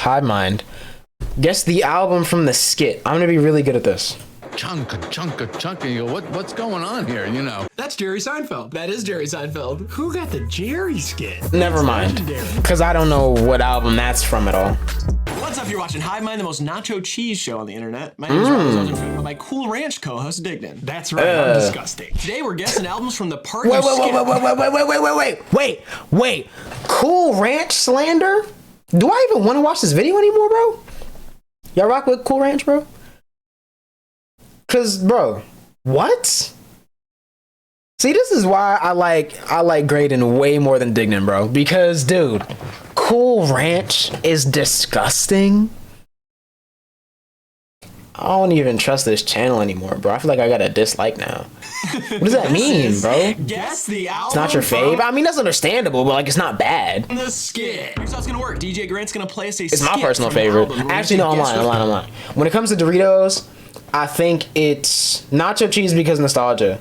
HIVEMIND. Guess the album from the skit. I'm gonna be really good at this. Chunka. You go, what's going on here? You know. That's Jerry Seinfeld. That is Jerry Seinfeld. Who got the Jerry skit? Never mind, because I don't know what album that's from at all. What's up? You're watching HIVEMIND, the most nacho cheese show on the internet. My name is Rob, with my Cool Ranch co-host Dignan. That's right. I'm disgusting. Today we're guessing albums from the part. Wait. Cool Ranch slander? Do I even want to watch this video anymore, bro? Y'all rock with Cool Ranch, bro? Cause, bro, what? See, this is why I like Graydon way more than Dignan, bro. Because, dude, Cool Ranch is disgusting. I don't even trust this channel anymore, bro. I feel like I got a dislike now. What does that mean, bro? Guess the album. It's not your fave. I mean, that's understandable, but like, it's not bad. The skit. Here's how it's gonna work. DJ Grant's gonna play us a It's skit. my personal favorite. Actually, no, I'm lying. When it comes to Doritos, I think it's nacho cheese because nostalgia,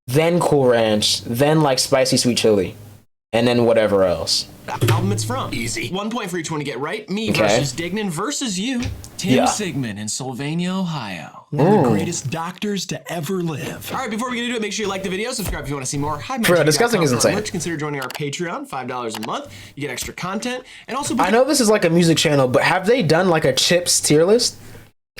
then Cool Ranch, then like spicy sweet chili, and then whatever else. Album it's from. Easy. 1 point for each one to get right. Me versus Dignan versus you. Tim Sigmund in Sylvania, Ohio. One of the greatest doctors to ever live. All right, before we get into it, make sure you like the video, subscribe if you want to see more. Bro, disgusting is insane. Consider joining our Patreon, $5 a month. You get extra content, and also I know this is like a music channel, but have they done like a Chips tier list?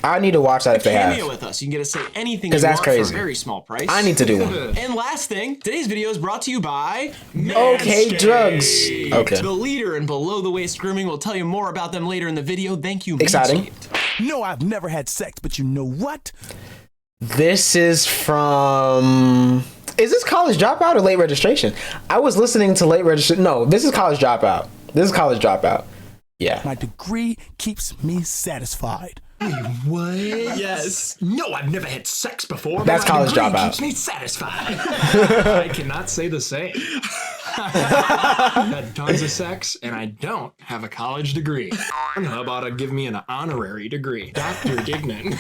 I need to watch that if they have. Cameo with us. You can get to say anything you that's want crazy. for a very small price. I need to do one. And last thing, today's video is brought to you by Okay, drugs. Okay. The leader in below the waist grooming. We'll tell you more about them later in the video. Thank you. Exciting. No, I've never had sex, but you know what? This is from... Is this College Dropout or Late Registration? I was listening to Late Registration. No, this is College Dropout. Yeah. My degree keeps me satisfied. What? Yes. No, I've never had sex before. That's College degree Dropout. Keeps me satisfied. I cannot say the same. I've had tons of sex, and I don't have a college degree. How about give me an honorary degree? Dr. Dignan.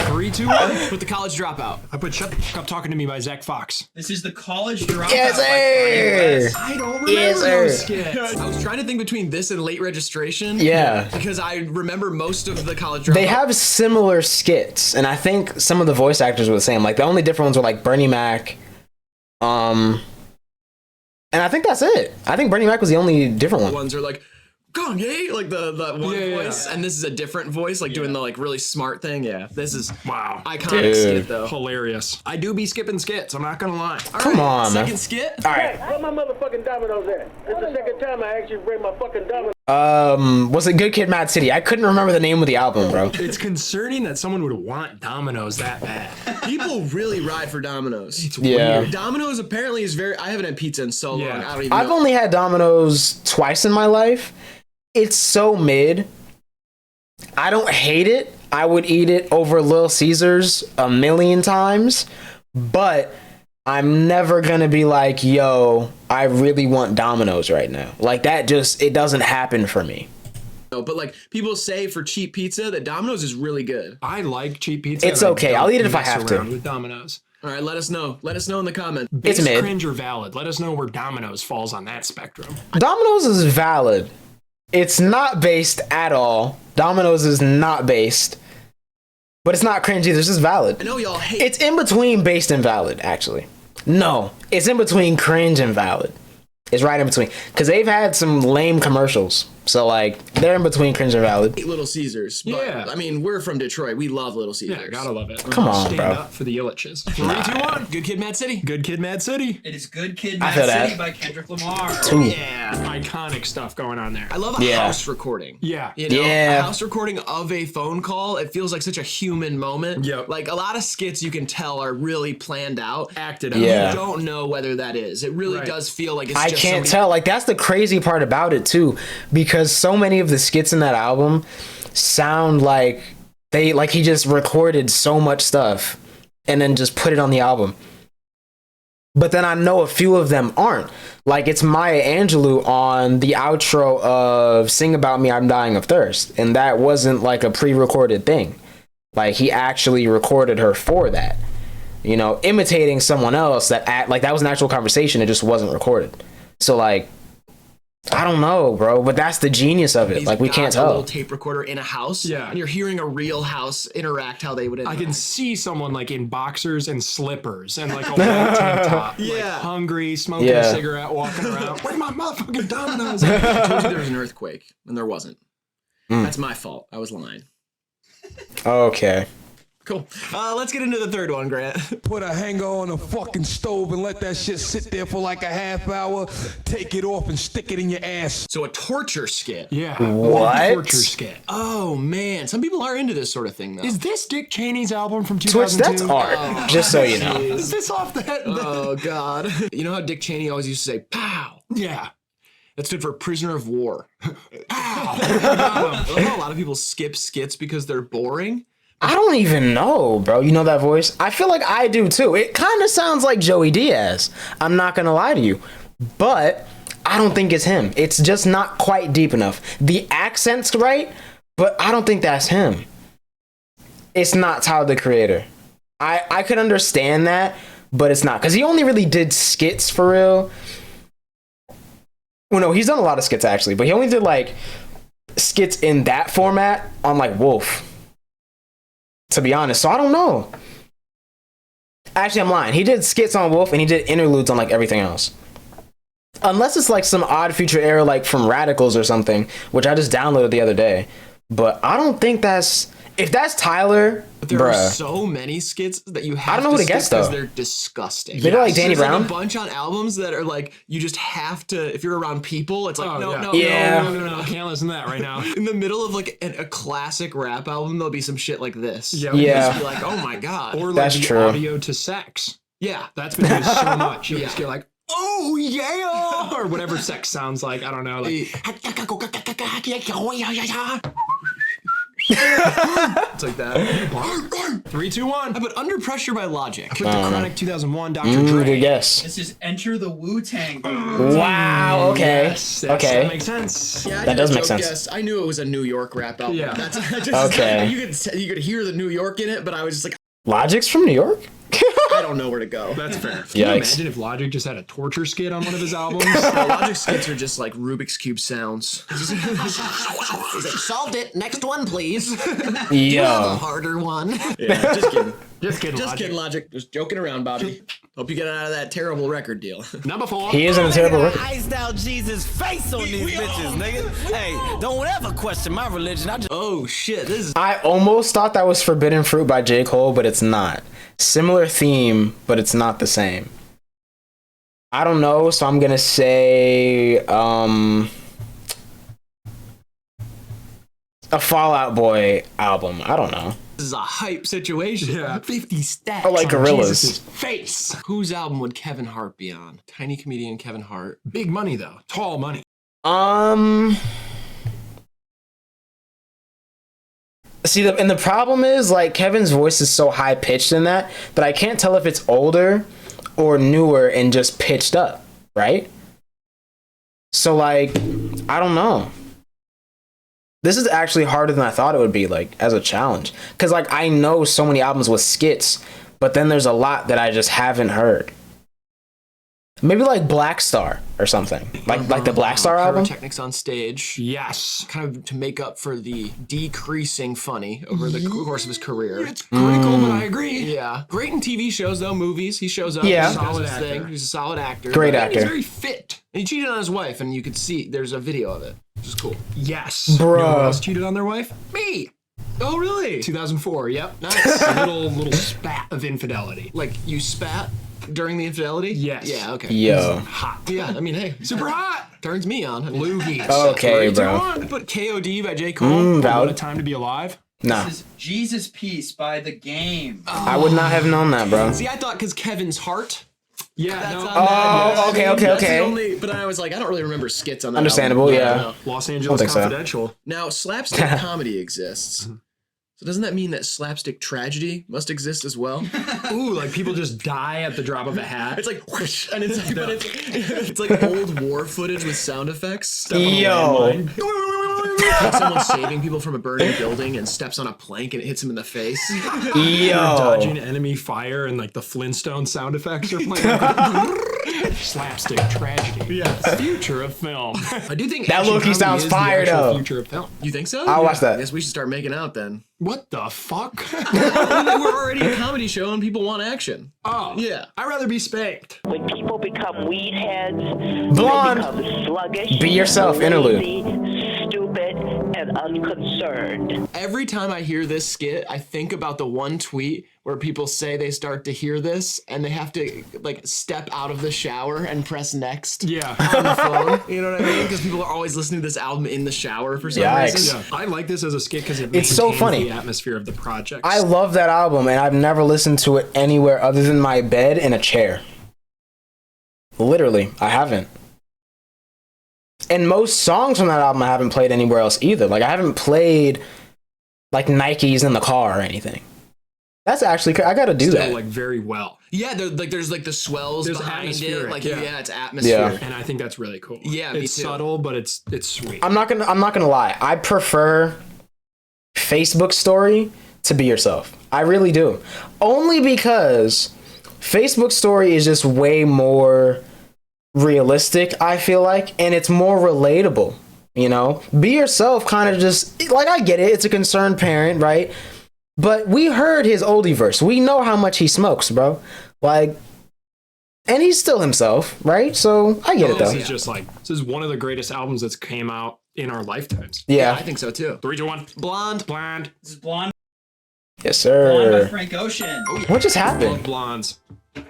3, 2, 1. With the College Dropout. I put Shut the Fuck Up Talking to Me by Zach Fox. This is the College Dropout. Yes, sir. I don't remember Yes, those sir. skits. I was trying to think between this and Late Registration. Yeah. Because I remember most of the College Dropout. They have similar skits, and I think some of the voice actors were the same. Like, the only different ones were like Bernie Mac, and I think that's it. I think Bernie Mac was the only different one. Ones are like Kanye, like the one voice, and this is a different voice, like doing the like really smart thing. Yeah, this is Wow. iconic skit though. Hilarious. I do be skipping skits, I'm not gonna lie. All Come right, on, man. second skit. All right. Where my motherfucking dominoes at? It's the second time I asked you to bring my fucking dominoes. Was it Good Kid, Mad City? I couldn't remember the name of the album, bro. It's concerning that someone would want Domino's that bad. People really ride for Domino's. It's Yeah. weird. Domino's apparently is very. I haven't had pizza in so Yeah. long. I don't even I've know. only had Domino's twice in my life. It's so mid. I don't hate it. I would eat it over Little Caesars a million times, but I'm never gonna be like, yo, I really want Domino's right now. Like, that just, it doesn't happen for me. But like people say for cheap pizza that Domino's is really good. I like cheap pizza. It's and I okay. don't I'll eat it if I mess have to. around with Domino's. All right, let us know. Let us know in the comment. It's Base, mid. cringe, or valid. Let us know where Domino's falls on that spectrum. Domino's is valid. It's not based at all. Domino's is not based. But it's not cringe either. It's just valid. I know y'all hate. It's in between based and valid, actually. No, it's in between cringe and valid. It's right in between. Because they've had some lame commercials. So, like, they're in between cringe and valid. Little Caesars. But, Yeah. I mean, we're from Detroit. We love Little Caesars. Yeah, gotta love it. Come on, Stand bro. up for the Illiches. 3, 2, 1. Good Kid, Mad City. Good Kid, Mad City. It is Good Kid, I Mad feel City that. by Kendrick Lamar. Ooh. Yeah. Iconic stuff going on there. I love a Yeah. house recording. Yeah. You know, Yeah. a house recording of a phone call. It feels like such a human moment. Yep. Like a lot of skits you can tell are really planned out. Acted out. Yeah. You don't know whether that is. It really Right. does feel like it's I just can't somebody- tell. Like, that's the crazy part about it, too. Because so many of the skits in that album sound like he just recorded so much stuff and then just put it on the album. But then I know a few of them aren't. Like, it's Maya Angelou on the outro of Sing About Me, I'm Dying of Thirst. And that wasn't like a pre-recorded thing. Like, he actually recorded her for that. You know, imitating someone else that was an actual conversation. It just wasn't recorded. So, like, I don't know, bro, but that's the genius of it. He's Like, we got can't a little tell. tape recorder in a house, Yeah. and you're hearing a real house interact how they would interact. I can see someone like in boxers and slippers and like a white tank top, like Yeah. hungry, smoking Yeah. a cigarette, walking around. Where's my motherfucking Domino's? I told you there was an earthquake, and there wasn't. That's my fault. I was lying. Okay. Cool. Let's get into the third one, Grant. Put a hanger on a fucking stove and let that shit sit there for like a half hour. Take it off and stick it in your ass. So a torture skit. Yeah. What? Torture skit. Oh man, some people are into this sort of thing though. Is this Dick Cheney's album from Twitch, 2002? that's art. Just so you know. Is this off that? Oh god. You know how Dick Cheney always used to say "pow"? Yeah. That stood for prisoner of war. I love how a lot of people skip skits because they're boring. I don't even know, bro. You know that voice? I feel like I do too. It kind of sounds like Joey Diaz. I'm not gonna lie to you, but I don't think it's him. It's just not quite deep enough. The accent's right, but I don't think that's him. It's not Tyler the Creator. I could understand that, but it's not, because he only really did skits for real. Well, no, he's done a lot of skits actually, but he only did like skits in that format on like Wolf, to be honest. So I don't know. Actually, I'm lying. He did skits on Wolf and he did interludes on like everything else. Unless it's like some odd feature error like from Radicals or something, which I just downloaded the other day. But I don't think that's... If that's Tyler, There are bruh. so many skits that you have I don't know who to skip guess, though. they're disgusting. Maybe like Danny There's Brown? Like a bunch on albums that are like, you just have to, if you're around people, it's like, Oh, no, yeah. no, Yeah. no, no, no, I no. can't listen to that right now. In the middle of like a classic rap album, there'll be some shit like this. Yeah. You Yeah. just be like, oh my god. Or like That's the true. audio to sex. Yeah. That's been used so much. You Yeah. just get like, oh yeah, or whatever sex sounds like. I don't know. Like, It's like that. 3, 2, 1. But Under Pressure by Logic. With the Chronic 2001 Dr. Good Dre. guess. This is Enter the Wu-Tang. Wow, okay. Yes, that Okay. makes sense. Yeah, I That did does a make joke sense. guess. I knew it was a New York rap album. Yeah. That's just, Okay. You could hear the New York in it, but I was just like, Logic's from New York? I don't know where to go. That's fair. Can you Yikes. imagine if Logic just had a torture skit on one of his albums? Logic skits are just like Rubik's Cube sounds. He's like, solved it. Next one, please. The Yo. harder one. Yeah, just kidding. Just kidding, Just Logic. kidding, Logic. Just joking around, Bobby. Hope you get out of that terrible record deal. Number 4. He is in a terrible record. Iced out Jesus' face on these bitches, nigga. Hey, don't ever question my religion. I just Oh shit, this is I almost thought that was Forbidden Fruit by J. Cole, but it's not. Similar theme, but it's not the same. I don't know, so I'm gonna say a Fall Out Boy album. I don't know. a hype situation. Yeah. 50 stacks. Or like on Gorillaz. Jesus' face. Whose album would Kevin Hart be on? Tiny comedian Kevin Hart. Big money though. Tall money. See, and the problem is, like, Kevin's voice is so high pitched in that I can't tell if it's older or newer and just pitched up, right? So, like, I don't know. This is actually harder than I thought it would be, like, as a challenge. Because, like, I know so many albums with skits, but then there's a lot that I just haven't heard. Maybe like Black Star or something. Like the Black Star album? Pyrotechnics on stage. Yes. Kind of to make up for the decreasing funny over the course of his career. It's critical, but I agree. Yeah. Great in TV shows, though, movies. He shows up. Yeah. He does Solid his actor. thing. He's a solid actor. Great And he's actor. very fit. And he cheated on his wife, and you could see there's a video of it, which is cool. Yes. Bruh. You know who else cheated on their wife? Me! Oh, really? 2004. Yep. Nice. A little spat of infidelity. Like, you spat during the infidelity? Yes. Yeah, okay. Yo. Hot. Yeah, I mean, hey. Super hot. Turns me on. Loogies. Okay, 3, 2, bro. 1. Put KOD by J. Cole. What a Valid. time to be alive. Nah. This is Jesus Peace by The Game. I would not have known that, bro. See, I thought because Kevin's heart. Yeah. That's No. on Oh, that. okay, okay, That's the okay. only, but I was like, I don't really remember skits on that. Understandable, album. yeah. I don't know. Los Angeles think so. Confidential. Now, slapstick comedy exists. So doesn't that mean that slapstick tragedy must exist as well? Ooh, like people just die at the drop of a hat. It's like whoosh, and it's like, but it's like old war footage with sound effects. Yo. Like someone saving people from a burning building and steps on a plank and it hits him in the face. Dodging Yo. enemy fire and like the Flintstone sound effects are playing. slapstick tragedy. Yes. Future of film. I do think That action low-key comedy sounds is the fire, actual though. Future of film. You think so? I'll watch that. I guess we should start making out then. What the fuck? We're already a comedy show and people want action. Oh. Yeah. I'd rather be spanked. When people become weed heads, Blonde. they become sluggish, Be yourself, interlude. lazy, stupid, and unconcerned. Every time I hear this skit, I think about the one tweet where people say they start to hear this and they have to like step out of the shower and press next Yeah. on the phone. You know what I mean? Because people are always listening to this album in the shower for some Yikes. reason. Yeah. I like this as a skit because it It's so maintains funny. the atmosphere of the project. I love that album, and I've never listened to it anywhere other than my bed in a chair. Literally, I haven't. And most songs from that album I haven't played anywhere else either. Like, I haven't played like Nikes in the car or anything. That's actually, I gotta do Still, that. like very well. Yeah, there's like the swells There's behind it. atmospheric, Like yeah. it's atmosphere. And I think that's really cool. Yeah, me it's too. subtle, but it's sweet. I'm not gonna lie. I prefer Facebook story to Be Yourself. I really do. Only because Facebook story is just way more realistic, I feel like, and it's more relatable. You know, Be Yourself kind of just like, I get it. It's a concerned parent, right? But we heard his oldie verse. We know how much he smokes, bro. Like, and he's still himself, right? So I get it though. This is just like, this is one of the greatest albums that's came out in our lifetimes. Yeah. I think so too. 3, 2, 1. Blonde. Blonde. This is Blonde. Yes, Blonde by sir. Frank Ocean. What just Love happened? blondes. was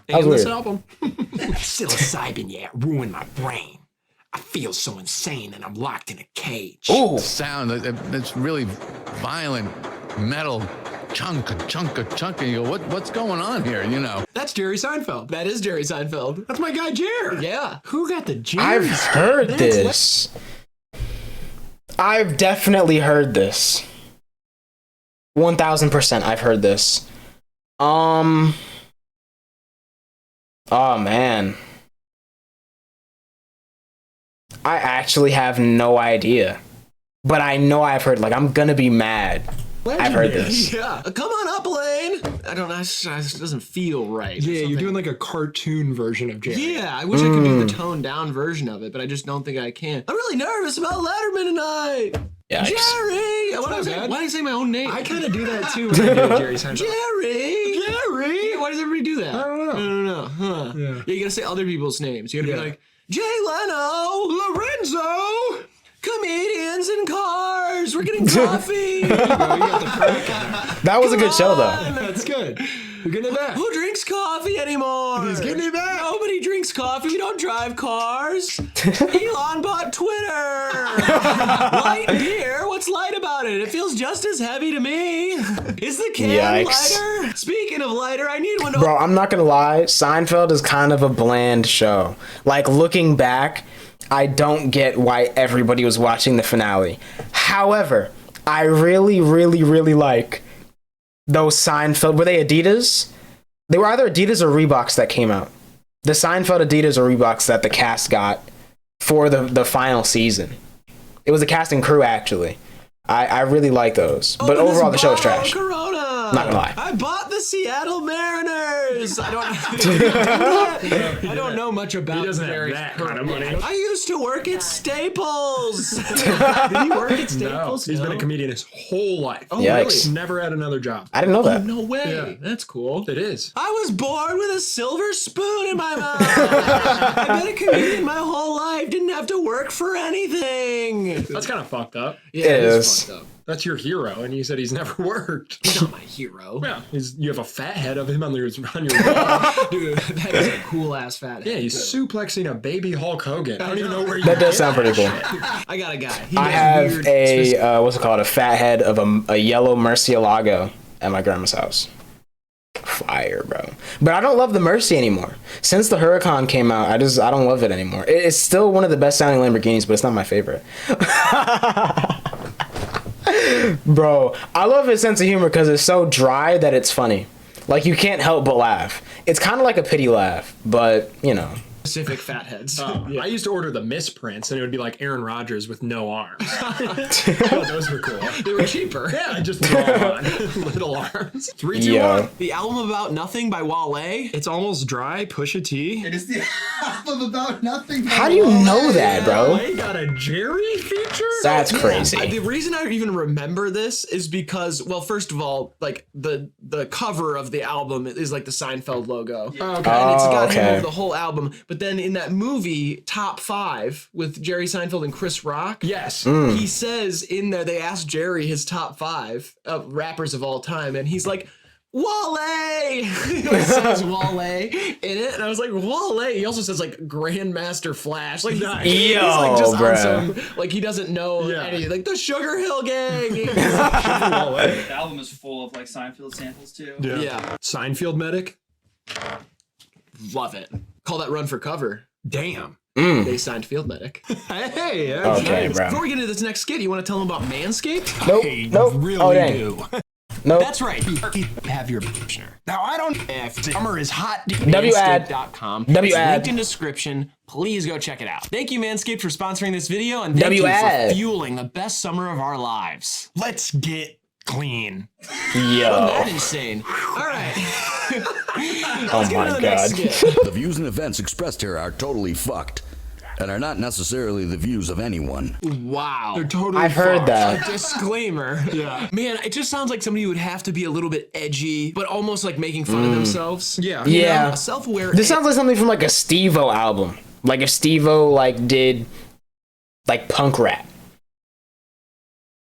And this weird. album. Psilocybin, yeah, ruined my brain. I feel so insane and I'm locked in a cage. Ooh. Sound that's really violent, metal, chunka. You go, what's going on here? You know. That's Jerry Seinfeld. That is Jerry Seinfeld. That's my guy, Jerry. Yeah. Who got the Jerry? I've heard this. I've definitely heard this. 1000% I've heard this. Oh man. I actually have no idea. But I know I've heard, like, I'm gonna be mad. I've heard this. Yeah. Come on up, Lane. I don't know. It just doesn't feel right. Yeah, you're doing like a cartoon version of Jerry. Yeah, I wish I could do the toned down version of it, but I just don't think I can. I'm really nervous about Letterman tonight. Yikes. Jerry! Why not did bad. I say my own name? I kind of do that too when I do Jerry Seinfeld. Jerry! Why does everybody do that? I don't know. I don't know. Huh. Yeah. You gotta say other people's names. You gotta Yeah. be like, Jay Leno! Lorenzo! Comedians in cars! We're getting coffee! That was a good show, though. That's good. You're getting it back. Who drinks coffee anymore? He's getting it back. Nobody drinks coffee. We don't drive cars. Elon bought Twitter. Light beer? What's light about it? It feels just as heavy to me. Is the can Yikes. lighter? Speaking of lighter, I need one to... Bro, I'm not gonna lie. Seinfeld is kind of a bland show. Like, looking back, I don't get why everybody was watching the finale. However, I really, really, really like those Seinfeld. Were they Adidas? They were either Adidas or Reeboks that came out. The Seinfeld Adidas or Reeboks that the cast got for the final season. It was the cast and crew, actually. I really like those. But Open this overall, the show is bottle of trash. Corona. Not gonna lie. I bought the Seattle Mariners. I don't know much about He doesn't have Jerry's that kind of money. I used to work at Staples. Did he work at Staples? He's been a comedian his whole life. Oh, Yikes. really? Never had another job. I didn't know that. No way. Yeah. That's cool. It is. I was born with a silver spoon in my mouth. I've been a comedian my whole life. Didn't have to work for anything. That's kind of fucked up. Yeah, It is is. fucked up. That's your hero, and you said he's never worked. He's not my hero. Yeah, you have a fat head of him on your wall. Dude, that is a cool ass fat head. Yeah, he's suplexing a baby Hulk Hogan. I don't even know where you That does get sound pretty cool. I got a guy. He I does have weird, a what's it called? A fat head of a yellow Murcielago at my grandma's house. Fire, bro. But I don't love the Mercy anymore. Since the Huracan came out, I don't love it anymore. It's still one of the best sounding Lamborghinis, but it's not my favorite. Bro, I love his sense of humor because it's so dry that it's funny. Like, you can't help but laugh. It's kind of like a pity laugh, but you know. specific fatheads. I used to order the misprints, and it would be like Aaron Rodgers with no arms. Oh, those were cool. They were cheaper. Yeah, just little arms. 3, 2, 1. The album About Nothing by Wale. It's Almost Dry, Pusha T. It is the album About Nothing. How do you know that, bro? Wale got a Jerry feature? That's crazy. The reason I even remember this is because, well, first of all, like the cover of the album is like the Seinfeld logo. Okay. And it's got him over the whole album. But then in that movie, Top 5, with Jerry Seinfeld and Chris Rock. Yes. He says in there, they asked Jerry his top 5 rappers of all time, and he's like, Wale! It says Wale in it, and I was like, Wale. He also says like Grandmaster Flash. Like, he's like just on some, like he doesn't know anything. Like the Sugar Hill Gang. The album is full of like Seinfeld samples too. Yeah. Seinfeld Medic. Love it. Call that Run for Cover. Damn. They signed Field Medic. Hey, yeah. Okay, bro. Before we get into this next skit, you want to tell them about Manscaped? Nope. Really dang. do. Nope. That's right. Have your commissioner. Now, I don't know if summer is hot. Manscaped.com. W ad. Linked in description. Please go check it out. Thank you, Manscaped, for sponsoring this video, and thank W you ad. for fueling the best summer of our lives. Let's get clean. Yo. That insane. All right. Oh my God. The views and events expressed here are totally fucked and are not necessarily the views of anyone. Wow. They're totally I've heard fucked. that. A disclaimer. Yeah. Man, it just sounds like somebody would have to be a little bit edgy, but almost like making fun of themselves. Yeah. You Yeah. know, self-aware. This sounds like something from like a Steve-O album. Like if Steve-O like did like punk rap.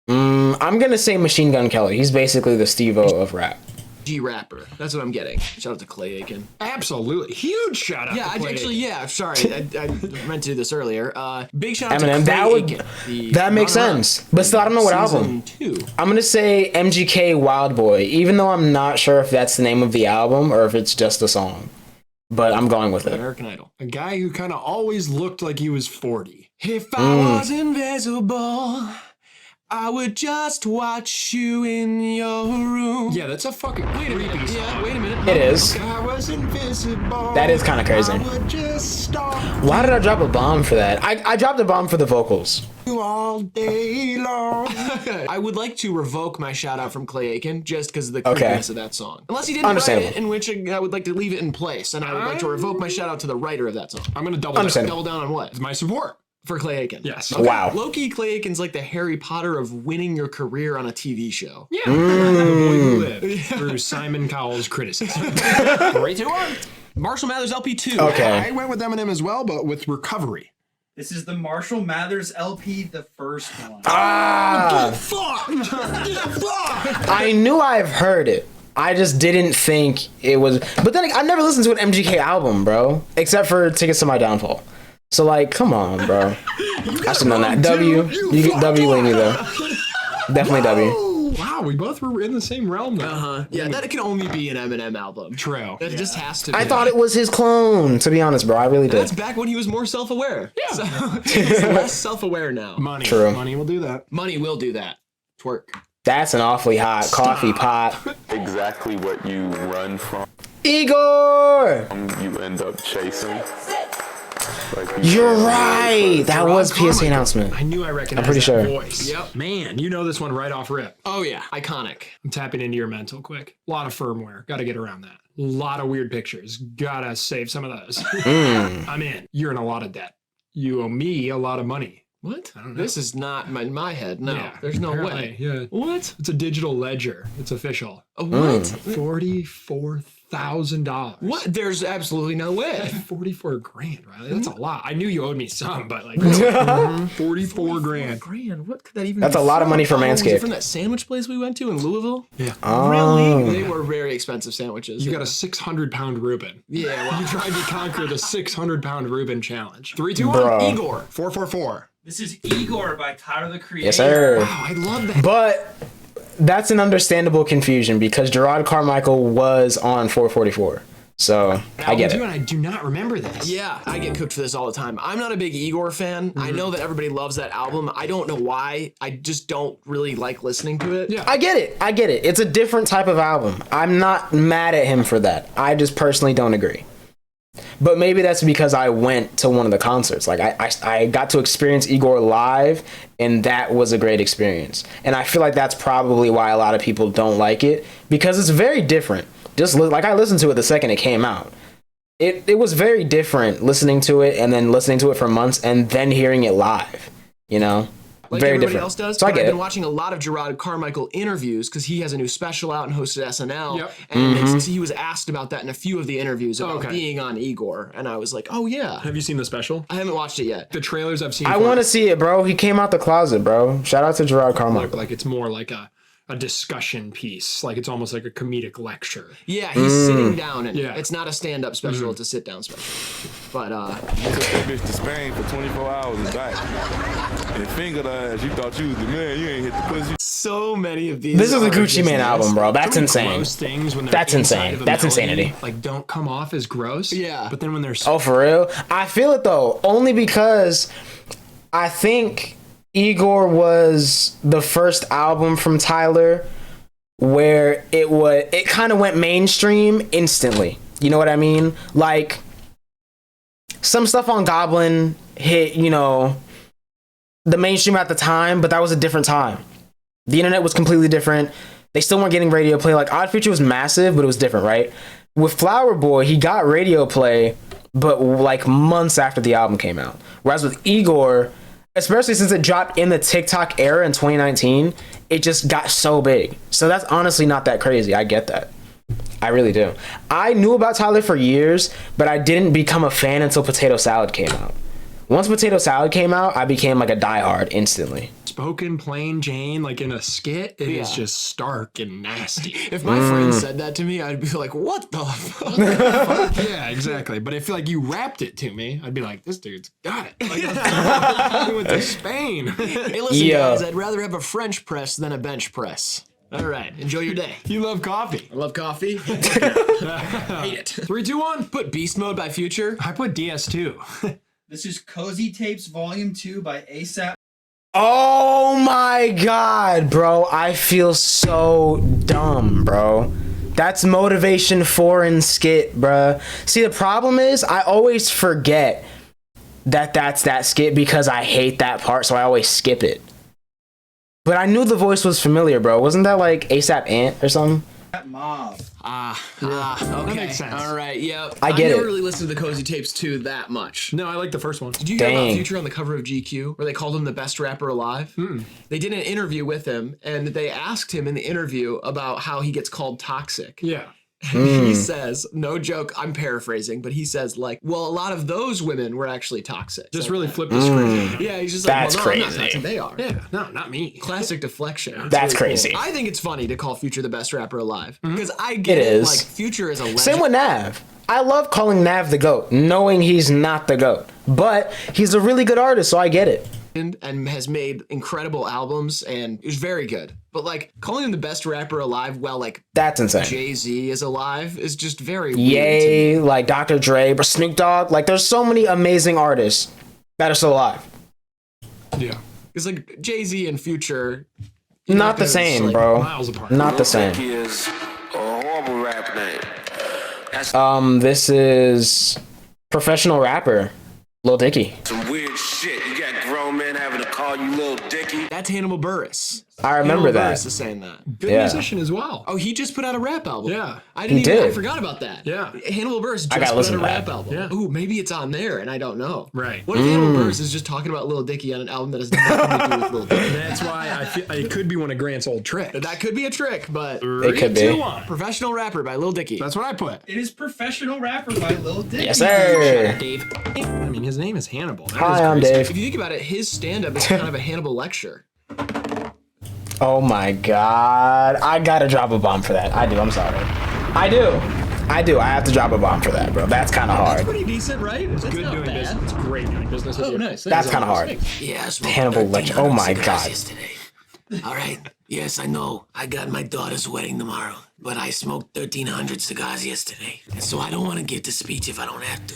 I'm gonna say Machine Gun Kelly. He's basically the Steve-O of rap. G rapper. That's what I'm getting. Shout out to Clay Aiken. Absolutely. Huge shout out. Yeah, to Clay actually, Aiken. yeah. Sorry, I meant to do this earlier. Big shout out Eminem. to Clay That would Aiken, that makes runner-up sense. But still, I don't know what album. Season 2. I'm gonna say MGK Wild Boy, even though I'm not sure if that's the name of the album or if it's just a song. But I'm going with it. American Idol. A guy who kind of always looked like he was 40. If I was invisible, I would just watch you in your room. Yeah, that's a fucking Wait a minute. Yeah, wait a minute. It is. I was invisible. That is kind of crazy. I would just stalk Why did I drop a bomb for that? I dropped a bomb for the vocals. you all day long. I would like to revoke my shout out from Clay Aiken just because of the Okay. creepiness of that song. Unless he didn't write Understandable. it, in which I would like to leave it in place, and I would like to revoke my shout out to the writer of that song. I'm gonna double Understandable. Double down on what? my support. For Clay Aiken. Yes. Wow. Low-key, Clay Aiken's like the Harry Potter of winning your career on a TV show. Yeah. The boy who lived through Simon Cowell's criticism. 3, 2, 1. Marshall Mathers LP2. Okay. I went with Eminem as well, but with Recovery. This is the Marshall Mathers LP, the first one. I knew I've heard it. I just didn't think it was. But then I never listened to an MGK album, bro, except for Tickets to My Downfall. So like, come on, bro. I should know that. W, you get W with me though. Definitely W. Wow, we both were in the same realm though. Yeah, that can only be an Eminem album. True. It just has to be. I thought it was his clone, to be honest, bro. I really did. That's back when he was more self-aware. Yeah. So, he's less self-aware now. Money. True. Money will do that. Money will do that. Twerk. That's an awfully hot coffee pot. Exactly what you run from, Igor! you end up chasing. Like You're right. That was PSA Carmichael. announcement. I knew I recognized I'm pretty that sure. voice. Yep. Man, you know this one right off rip. Oh yeah, iconic. I'm tapping into your mental quick. A lot of firmware. Got to get around that. A lot of weird pictures. Gotta save some of those. I'm in. You're in a lot of debt. You owe me a lot of money. What? I don't know. This is not in my head. No, Yeah, there's no apparently, way. Yeah. What? It's a digital ledger. It's official. What? $44,000. What? There's absolutely no way. 44 grand, Riley. That's a lot. I knew you owed me some, but like 44 grand. Grand. What could that even? That's be a lot of from? money for Was it Manscaped. from that sandwich place we went to in Louisville? Yeah. Oh. They were very expensive sandwiches. You got a 600-pound Reuben. Yeah. Well, You tried to conquer the 600-pound Reuben challenge. 3, 2, 1. Bro. Igor. 444. This is Igor by Tyler the Creator. Yes, sir. Wow, I love that. But that's an understandable confusion because Gerard Carmichael was on 444. So I get Too, it. and I do not remember this. Yeah, I get cooked for this all the time. I'm not a big Igor fan. I know that everybody loves that album. I don't know why. I just don't really like listening to it. Yeah. I get it. I get it. It's a different type of album. I'm not mad at him for that. I just personally don't agree. But maybe that's because I went to one of the concerts. Like I got to experience Igor live, and that was a great experience. And I feel like that's probably why a lot of people don't like it, because it's very different. Just like I listened to it the second it came out. It was very different listening to it and then listening to it for months and then hearing it live, you know? Like very everybody different. else does. So I But get I've been it. watching a lot of Gerard Carmichael interviews because he has a new special out and hosted SNL. Yep. And Mm-hmm. he was asked about that in a few of the interviews about being on Igor. And I was like, oh, yeah. Have you seen the special? I haven't watched it yet. The trailers I've seen. I want to see it, bro. He came out the closet, bro. Shout out to Gerard Carmichael. Like it's more like a discussion piece. Like it's almost like a comedic lecture. Yeah, he's sitting down and Yeah. it's not a stand-up special, it's a sit-down special. But You took that bitch to Spain for 24 hours and back. And fingered her ass. You thought you was the man. You ain't hit the pussy. so many of these. This is a are Gucci just Mane nasty. album, bro. That's So many insane. Gross things when they're That's inside insane. of a That's melody, insanity. Like don't come off as gross. Yeah. But then when they're Oh, for real? I feel it though, only because I think Igor was the first album from Tyler where it kind of went mainstream instantly. You know what I mean? Like some stuff on Goblin hit, you know, the mainstream at the time, but that was a different time. The internet was completely different. They still weren't getting radio play. Like Odd Future was massive, but it was different, right? With Flower Boy, he got radio play, but like months after the album came out. Whereas with Igor, especially since it dropped in the TikTok era in 2019, it just got so big. So that's honestly not that crazy. I get that. I really do. I knew about Tyler for years, but I didn't become a fan until Potato Salad came out. Once Potato Salad came out, I became like a diehard instantly. spoken plain Jane, like in a skit, it is Yeah. just stark and nasty. If my friend said that to me, I'd be like, what the fuck? Yeah, exactly. But I feel like you rapped it to me, I'd be like, this dude's got it. Like, I went to Spain. Hey, listen, guys, I'd rather have a French press than a bench press. All right, enjoy your day. You love coffee. I love coffee. Hate it. 3, 2, 1. Put Beast Mode by Future. I put DS2. This is Cozy Tapes Volume 2 by ASAP. Oh my god, bro. I feel so dumb, bro. That's Motivation 4 in Skit, bro. See, the problem is I always forget that that's that skit because I hate that part, so I always skip it. But I knew the voice was familiar, bro. Wasn't that like ASAP Ant or something? Mob. Okay. That makes sense. All right, yep. I get never it. really listened to the Cozy Tapes 2 that much. No, I like the first one. Did you hear about Dang. Future on the cover of GQ, where they called him the best rapper alive? They did an interview with him, and they asked him in the interview about how he gets called toxic. Yeah. And he says, no joke, I'm paraphrasing, but he says, like, well, a lot of those women were actually toxic. Just So- really flipped the script. Yeah, he's just That's like, well, no, I'm not crazy. toxic, they are. Yeah, no, not me. Classic deflection. That's really crazy. Cool. I think it's funny to call Future the best rapper alive because I get It it. is. Like Future is a legend. Same with Nav. I love calling Nav the GOAT, knowing he's not the GOAT. But he's a really good artist, so I get it. and has made incredible albums and is very good. But like calling him the best rapper alive, well, like That's insane. Jay-Z is alive is just very weird to me. Yay, like Dr. Dre, but Snoop Dogg. Like, there's so many amazing artists that are still alive. Yeah. It's like Jay-Z and Future. Not the It's same, like bro. Miles apart. Not the same. He is a horrible rap name. This is professional rapper Lil Dicky. Some weird shit. You got grown men having to call you Lil Dicky. That's Hannibal Buress. I remember Hannibal that. Buress is saying that. Good Yeah. musician as well. Oh, he just put out a rap album. Yeah. I didn't He even. I did. forgot about that. Yeah. Hannibal Buress I just gotta put listen out a to rap that. album. Yeah. Ooh, maybe it's on there, and I don't know. Right. What if Hannibal Buress is just talking about Lil Dicky on an album that has nothing to do with Lil Dicky? That's why I feel it could be one of Grant's old tricks. That could be a trick, but It could 3, 2, be. 1. professional rapper by Lil Dicky. That's what I put. It is Professional Rapper by Lil Dicky. Yes, sir. Dave. I mean, his name is Hannibal. That Hi, is I'm crazy. Dave. If you think about it, his stand-up is kind of a Hannibal lecture. Oh my god. I gotta drop a bomb for that. I do. I'm sorry. I do. I have to drop a bomb for that, bro. That's kind of That's hard. pretty decent, right? That's Good not doing bad. business. It's great doing business with Oh, you. nice. That's kind of hard. Yes, Hannibal lecture. Oh my god. Yesterday. All right. Yes, I know. I got my daughter's wedding tomorrow, but I smoked 1,300 cigars yesterday, and so I don't want to give the speech if I don't have to.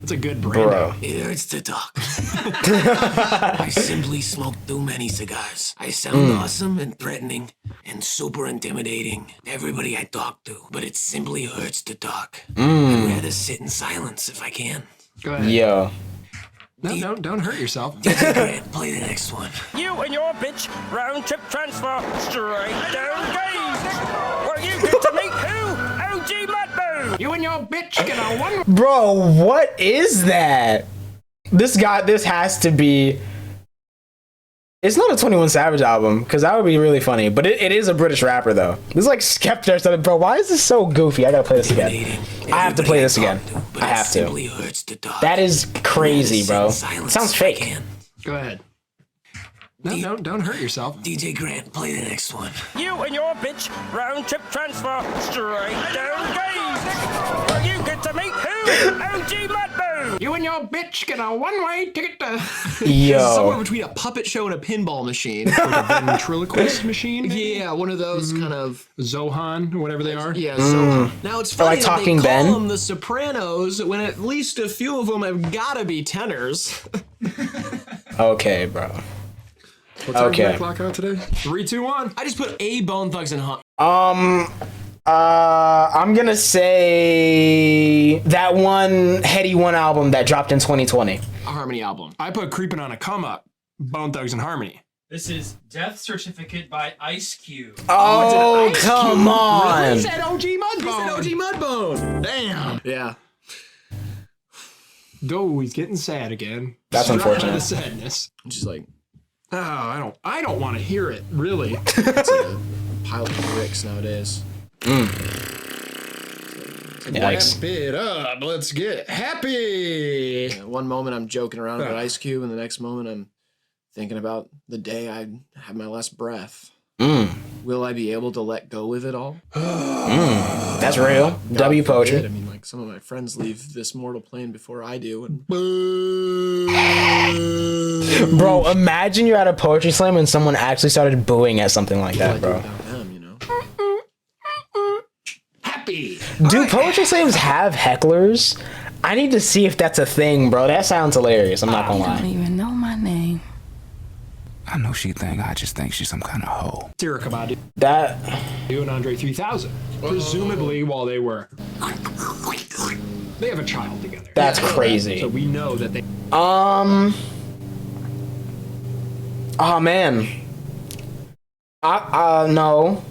It's a good brand. It hurts to talk. I simply smoke too many cigars. I sound awesome and threatening and super intimidating to everybody I talk to, but it simply hurts to talk. I'd rather sit in silence if I can. Go ahead. Yo. No, don't hurt yourself. DJ Grant, play the next one. You and your bitch round trip transfer straight down gaze. Where you get to meet who? OG Mudbone. You and your bitch get a one. Bro, what is that? This has to be. It's not a 21 Savage album, because that would be really funny. But it is a British rapper, though. This is like Skepta or something. Bro, why is this so goofy? I gotta play this again. I have to play this again. I have to. That is crazy, bro. It sounds fake. Go ahead. No, don't hurt yourself. DJ Grant, play the next one. You and your bitch round trip transfer straight down gaze. Where you get to meet who? OG Mudbone. You and your bitch get a one-way ticket to. Yo. Somewhere between a puppet show and a pinball machine. Like a ventriloquist machine? Yeah, one of those kind of Zohan, whatever they are. Yeah, Zohan. Now it's funny like that Talking they call Ben? them the Sopranos when at least a few of them have gotta be tenors. Okay, bro. What's our Okay. clock out today? 3, 2, 1. I just put a Bone Thugs and Hunt. I'm gonna say that one Heady One album that dropped in 2020. A Harmony album. I put Creeping on a Come Up, Bone Thugs and Harmony. This is Death Certificate by Ice Cube. Oh, come on. He said OG Mudbone. He said OG Mudbone. Damn. Yeah. Oh, he's getting sad again. That's Struck by unfortunate. The sadness. Just like, Oh, I don't want to hear it, really. it's a pile of bricks nowadays. Yikes. Wrap it up. Let's get happy. Yeah, one moment I'm joking around about Ice Cube, and the next moment I'm thinking about the day I have my last breath. Will I be able to let go with it all? That's real. God W forbid. poetry. I mean, like, some of my friends leave this mortal plane before I do, and Bro, imagine you're at a poetry slam and someone actually started booing at something like that, bro. without them, you know. Happy. Do poetry slams have hecklers? I need to see if that's a thing, bro. That sounds hilarious. I'm not gonna I don't lie. even know my name. I know she think I just think she's some kind of hoe. Tira Kabadi. That. You and Andre 3000. Presumably while they were. They have a child together. That's crazy. So we know that they. Oh man. No.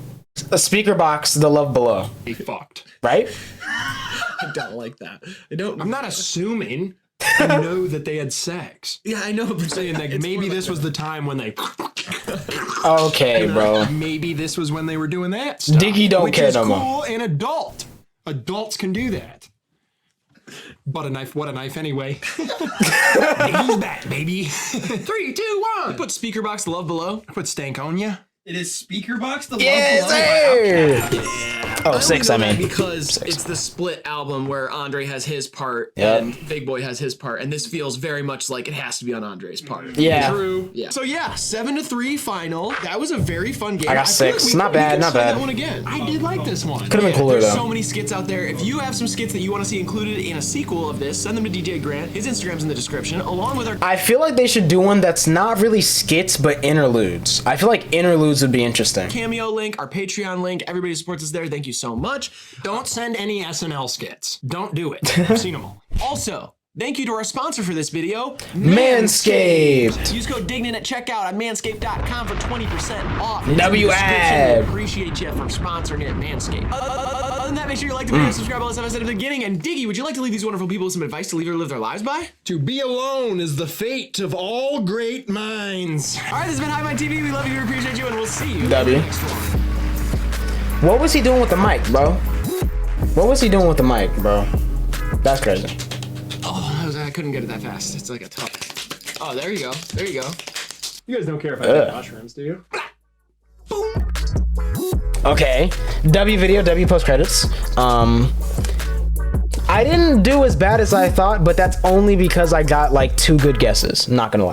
A speaker box, The Love Below. They fucked. Right? I don't like that. I don't. I'm not assuming. I know that they had sex. Yeah, I know. I'm saying like maybe this was the time when they. Okay, bro. Maybe this was when they were doing that stuff. Diggy don't which care is no cool more. and adult. Adults can do that. But a knife, what a knife anyway. He's back, baby. 3, 2, 1. Put speaker box Love Below. Put stank on ya. It is Speaker Box, the Yes, Love Below. sir. Oh, 6, I mean. Because it's the split album where Andre has his part Yep. and Big Boy has his part, and this feels very much like it has to be on Andre's part. Yeah. True. Yeah. So yeah, 7-3 final. That was a very fun game. I got feel 6. we Not bad, can not play bad. That one again. I did like this one. Could have been cooler, There's though. so many skits out there. If you have some skits that you want to see included in a sequel of this, send them to DJ Grant. His Instagram's in the description, along with our I feel like they should do one that's not really skits, but interludes. I feel like interludes would be interesting. Cameo link, our Patreon link. Everybody who supports us there. Thank you so much. Don't send any SNL skits. Don't do it. I've seen them all. Also, thank you to our sponsor for this video, Manscaped. Use code DIGNIT at checkout on manscaped.com for 20% off. WAD. We appreciate you for sponsoring it, Manscaped. Other than that, make sure you like the video, subscribe, all the stuff I said at the beginning. And Diggy, would you like to leave these wonderful people with some advice to live their lives by? To be alone is the fate of all great minds. All right, this has been HIVEMIND TV. We love you, we appreciate you, and we'll see you W. next one. What was he doing with the mic, bro? What was he doing with the mic, bro? That's crazy. Oh, I couldn't get it that fast. It's like a tough. Oh, there you go. There you go. You guys don't care if I eat mushrooms, do you? Okay. W video, W post credits. I didn't do as bad as I thought, but that's only because I got like 2 good guesses. Not gonna lie.